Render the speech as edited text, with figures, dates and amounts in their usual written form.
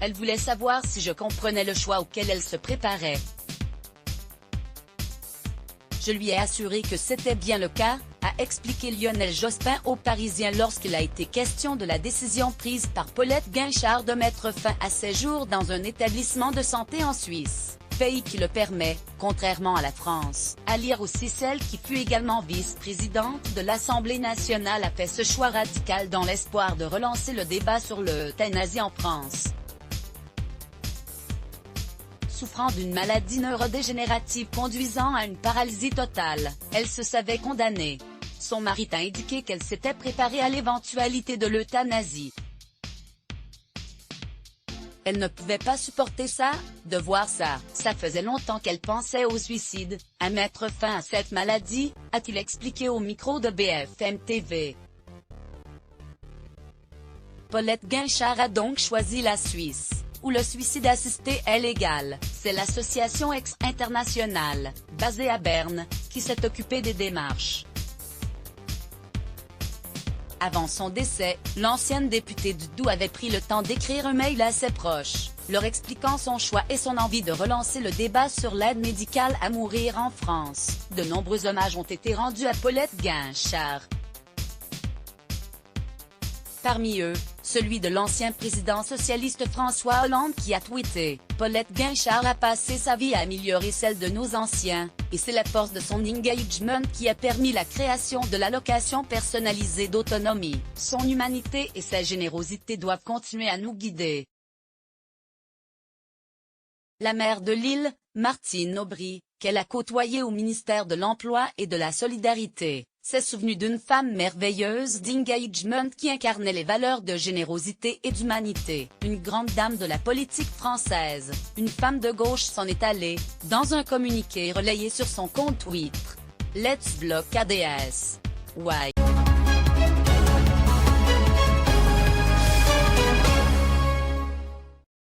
Elle voulait savoir si je comprenais le choix auquel elle se préparait. Je lui ai assuré que c'était bien le cas, a expliqué Lionel Jospin aux Parisiens lorsqu'il a été question de la décision prise par Paulette Guinchard de mettre fin à ses jours dans un établissement de santé en Suisse, pays qui le permet, contrairement à la France. À lire aussi, celle qui fut également vice-présidente de l'Assemblée nationale a fait ce choix radical dans l'espoir de relancer le débat sur l'euthanasie en France. Souffrant d'une maladie neurodégénérative conduisant à une paralysie totale, elle se savait condamnée. Son mari a indiqué qu'elle s'était préparée à l'éventualité de l'euthanasie. Elle ne pouvait pas supporter ça, de voir ça. Ça faisait longtemps qu'elle pensait au suicide, à mettre fin à cette maladie, a-t-il expliqué au micro de BFM TV. Paulette Guinchard a donc choisi la Suisse, où le suicide assisté est légal. C'est l'association internationale, basée à Berne, qui s'est occupée des démarches. Avant son décès, l'ancienne députée du Doubs avait pris le temps d'écrire un mail à ses proches, leur expliquant son choix et son envie de relancer le débat sur l'aide médicale à mourir en France. De nombreux hommages ont été rendus à Paulette Guinchard. Parmi eux, celui de l'ancien président socialiste François Hollande qui a tweeté « Paulette Guinchard a passé sa vie à améliorer celle de nos anciens, et c'est la force de son engagement qui a permis la création de l'allocation personnalisée d'autonomie. Son humanité et sa générosité doivent continuer à nous guider. » La maire de Lille, Martine Aubry, qu'elle a côtoyée au ministère de l'Emploi et de la Solidarité, s'est souvenue d'une femme merveilleuse d'engagement qui incarnait les valeurs de générosité et d'humanité. Une grande dame de la politique française, une femme de gauche s'en est allée, dans un communiqué relayé sur son compte Twitter. Let's block ADS. Why?